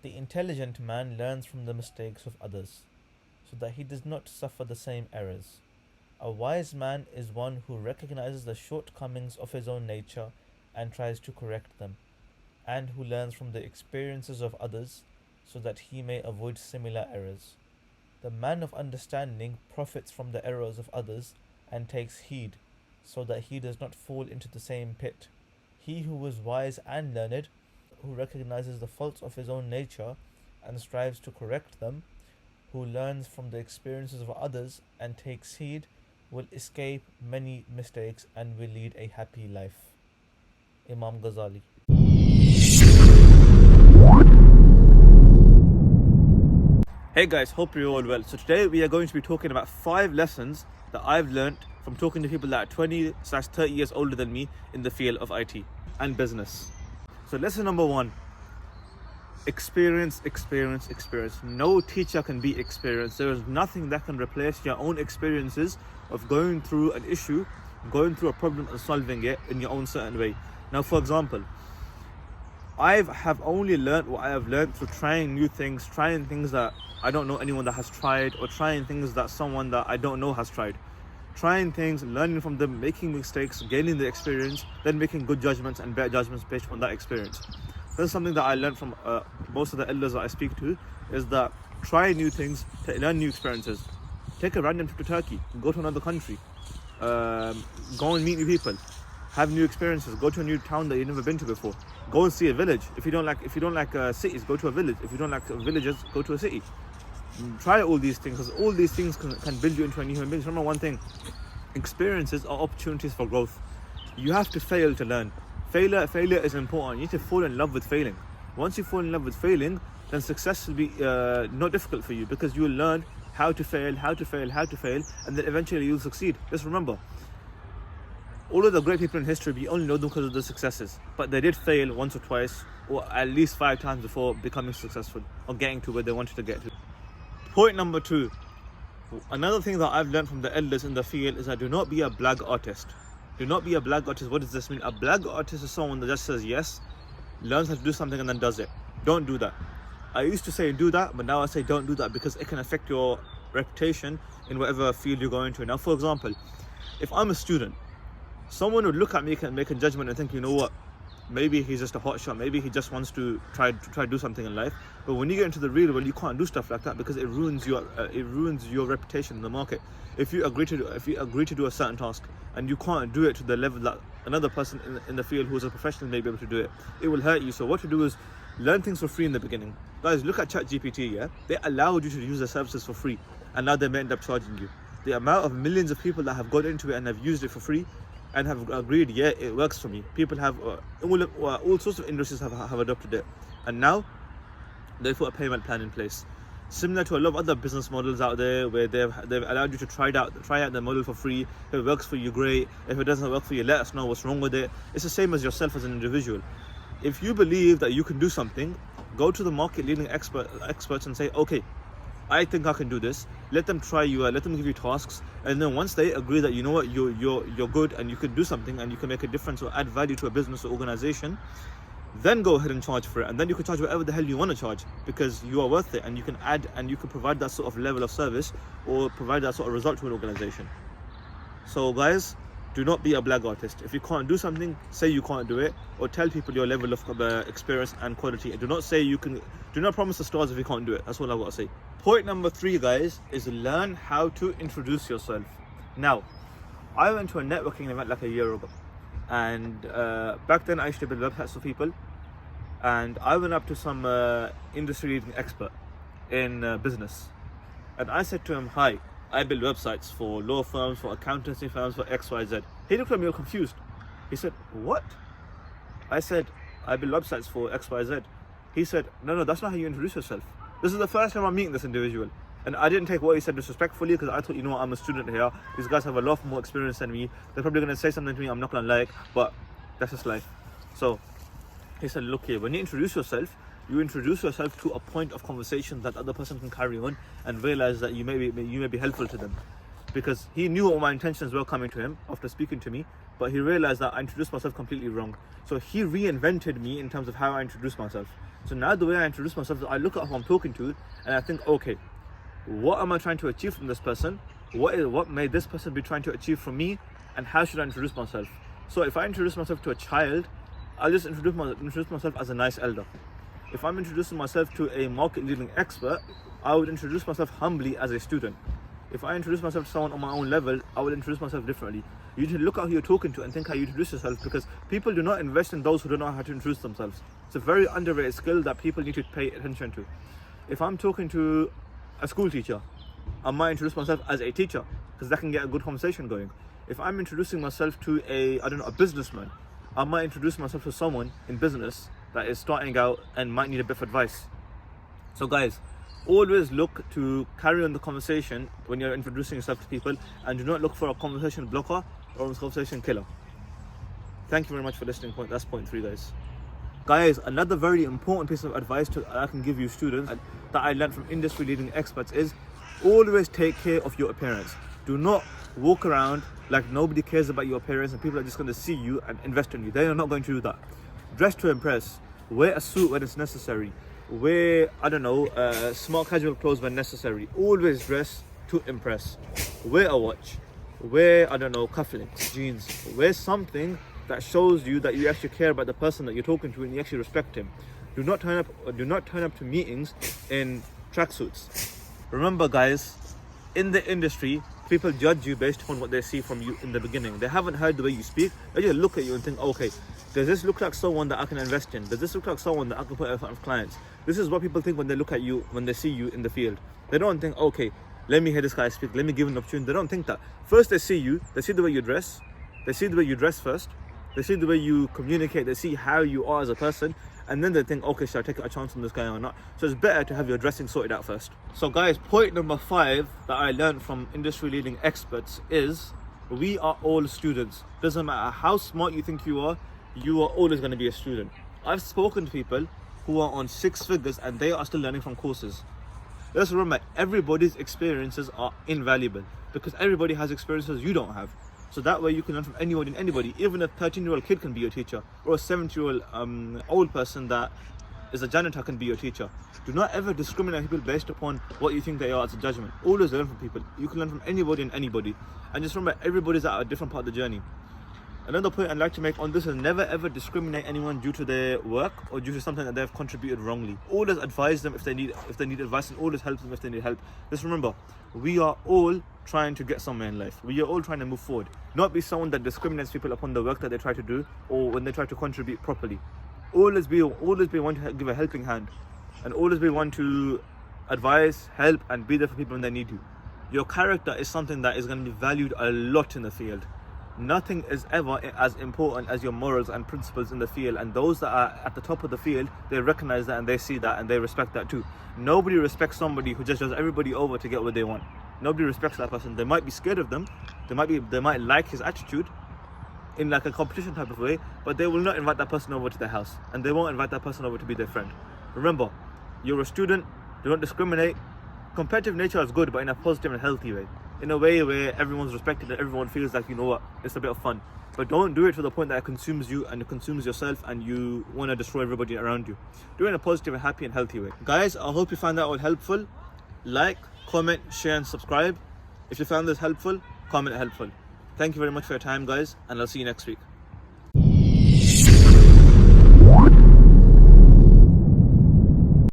The intelligent man learns from the mistakes of others, so that he does not suffer the same errors. A wise man is one who recognizes the shortcomings of his own nature and tries to correct them, and who learns from the experiences of others so that he may avoid similar errors. The man of understanding profits from the errors of others and takes heed so that he does not fall into the same pit. He who is wise and learned, who recognizes the faults of his own nature and strives to correct them, who learns from the experiences of others and takes heed, will escape many mistakes and will lead a happy life. Imam Ghazali. Hey guys, hope you're all well. So today we are going to be talking about 5 lessons that I've learned from talking to people that are 20/30 years older than me in the field of IT and business. So lesson number 1, experience. No teacher can be experienced. There is nothing that can replace your own experiences of going through an issue, going through a problem and solving it in your own certain way. Now, for example, I have only learned what I have learned through trying new things, trying things that I don't know anyone that has tried, or trying things that someone that I don't know has tried. Trying things, learning from them, making mistakes, gaining the experience, then making good judgments and better judgments based on that experience. That's something that I learned from most of the elders that I speak to, is that try new things, learn new experiences. Take a random trip to Turkey, go to another country, go and meet new people, have new experiences, go to a new town that you've never been to before. Go and see a village. If you don't like cities, go to a village. If you don't like villages, go to a city. Try all these things, because all these things can build you into a new human being. Remember one thing: experiences are opportunities for growth. You have to fail to learn. Failure is important. You need to fall in love with failing. Once you fall in love with failing, then success will be not difficult for you, because you will learn how to fail, and then eventually you'll succeed. Just remember, all of the great people in history, we only know them because of their successes, but they did fail once or twice, or at least 5 times before becoming successful or getting to where they wanted to get to. Point number 2, another thing that I've learned from the elders in the field is that do not be a BLAG artist. Do not be a BLAG artist. What does this mean? A BLAG artist is someone that just says yes, learns how to do something and then does it. Don't do that. I used to say do that, but now I say don't do that, because it can affect your reputation in whatever field you're going to. Now, for example, if I'm a student, someone would look at me and make a judgment and think, you know what, maybe he's just a hotshot, maybe he just wants to try to do something in life. But when you get into the real world, you can't do stuff like that, because it ruins your reputation in the market. If you agree to do a certain task and you can't do it to the level that another person in the field who is a professional may be able to do it, it will hurt you. So what to do is learn things for free in the beginning. Guys, look at ChatGPT. Yeah, they allowed you to use their services for free, and now they may end up charging you. The amount of millions of people that have got into it and have used it for free and have agreed, yeah, it works for me. People have all sorts of industries have adopted it, and now they put a payment plan in place, similar to a lot of other business models out there, where they've allowed you to try out the model for free. If it works for you, great. If it doesn't work for you, let us know what's wrong with it. It's the same as yourself as an individual. If you believe that you can do something, go to the market leading experts and say, okay, I think I can do this. Let them try you out, let them give you tasks, and then once they agree that, you know what, you're good and you can do something and you can make a difference or add value to a business or organization, then go ahead and charge for it. And then you can charge whatever the hell you want to charge, because you are worth it, and you can add and you can provide that sort of level of service or provide that sort of result to an organization. So guys, do not be a BLAG artist. If you can't do something, say you can't do it, or tell people your level of experience and quality. And do not say you can. Do not promise the stars if you can't do it. That's all I've got to say. Point number 3, guys, is learn how to introduce yourself. Now, I went to a networking event like a year ago, and back then I used to build websites for people, and I went up to some industry leading expert in business, and I said to him, hi, I build websites for law firms, for accountancy firms, for XYZ. He looked at me all confused. He said, what? I said, I build websites for XYZ. He said, no, that's not how you introduce yourself. This is the first time I'm meeting this individual. And I didn't take what he said disrespectfully, because I thought, you know what, I'm a student here. These guys have a lot more experience than me. They're probably going to say something to me I'm not going to like, but that's just life. So he said, look here, when you introduce yourself to a point of conversation that the other person can carry on and realize that you may be helpful to them. Because he knew what my intentions were coming to him after speaking to me, but he realized that I introduced myself completely wrong. So he reinvented me in terms of how I introduce myself. So now the way I introduce myself is I look at who I'm talking to and I think, okay, what am I trying to achieve from this person? What may this person be trying to achieve from me, and how should I introduce myself? So if I introduce myself to a child, I'll just introduce myself as a nice elder. If I'm introducing myself to a market-leading expert, I would introduce myself humbly as a student. If I introduce myself to someone on my own level, I would introduce myself differently. You need to look at who you're talking to and think how you introduce yourself, because people do not invest in those who don't know how to introduce themselves. It's a very underrated skill that people need to pay attention to. If I'm talking to a school teacher, I might introduce myself as a teacher, because that can get a good conversation going. If I'm introducing myself to a businessman, I might introduce myself to someone in business that is starting out and might need a bit of advice. So guys, always look to carry on the conversation when you're introducing yourself to people, and do not look for a conversation blocker or a conversation killer. Thank you very much for listening. That's point 3, guys. Guys, another very important piece of advice I can give you students that I learned from industry leading experts is always take care of your appearance. Do not walk around like nobody cares about your appearance and people are just going to see you and invest in you. They are not going to do that. Dress to impress. Wear a suit when it's necessary. Wear, smart casual clothes when necessary. Always dress to impress. Wear a watch. Wear, cufflinks, jeans. Wear something that shows you that you actually care about the person that you're talking to and you actually respect him. Do not turn up to meetings in tracksuits. Remember, guys, in the industry, people judge you based on what they see from you in the beginning. They haven't heard the way you speak. They just look at you and think, okay, does this look like someone that I can invest in? Does this look like someone that I can put in front of clients? This is what people think when they look at you, when they see you in the field. They don't think, okay, let me hear this guy speak, let me give him an opportunity. They don't think that. First they see you, they see the way you dress, they see the way you dress first, they see the way you communicate, they see how you are as a person, and then they think, okay, should I take a chance on this guy or not? So it's better to have your dressing sorted out first. So guys, point number 5 that I learned from industry leading experts is we are all students. Doesn't matter how smart you think you are always going to be a student. I've spoken to people who are on 6 figures and they are still learning from courses. Let's remember, everybody's experiences are invaluable because everybody has experiences you don't have. So that way you can learn from anyone and anybody. Even a 13-year-old kid can be your teacher, or a 70-year-old old person that is a janitor can be your teacher. Do not ever discriminate people based upon what you think they are as a judgment. Always learn from people. You can learn from anybody and anybody. And just remember, everybody's at a different part of the journey. Another point I'd like to make on this is never ever discriminate anyone due to their work or due to something that they've contributed wrongly. Always advise them if they need advice, and always help them if they need help. Just remember, we are all trying to get somewhere in life. We are all trying to move forward. Not be someone that discriminates people upon the work that they try to do or when they try to contribute properly. Always be one to give a helping hand, and always be one to advise, help, and be there for people when they need you. Your character is something that is going to be valued a lot in the field. Nothing is ever as important as your morals and principles in the field, and those that are at the top of the field, they recognize that and they see that and they respect that too. Nobody respects somebody who just does everybody over to get what they want. Nobody respects that person. They might be scared of them, they might like his attitude in like a competition type of way, but they will not invite that person over to their house, and they won't invite that person over to be their friend. Remember, you're a student, do not discriminate. Competitive nature is good, but in a positive and healthy way. In a way where everyone's respected and everyone feels like, you know what, it's a bit of fun. But don't do it to the point that it consumes you and it consumes yourself and you want to destroy everybody around you. Do it in a positive and happy and healthy way. Guys, I hope you found that all helpful. Like, comment, share and subscribe. If you found this helpful, comment helpful. Thank you very much for your time, guys, and I'll see you next week.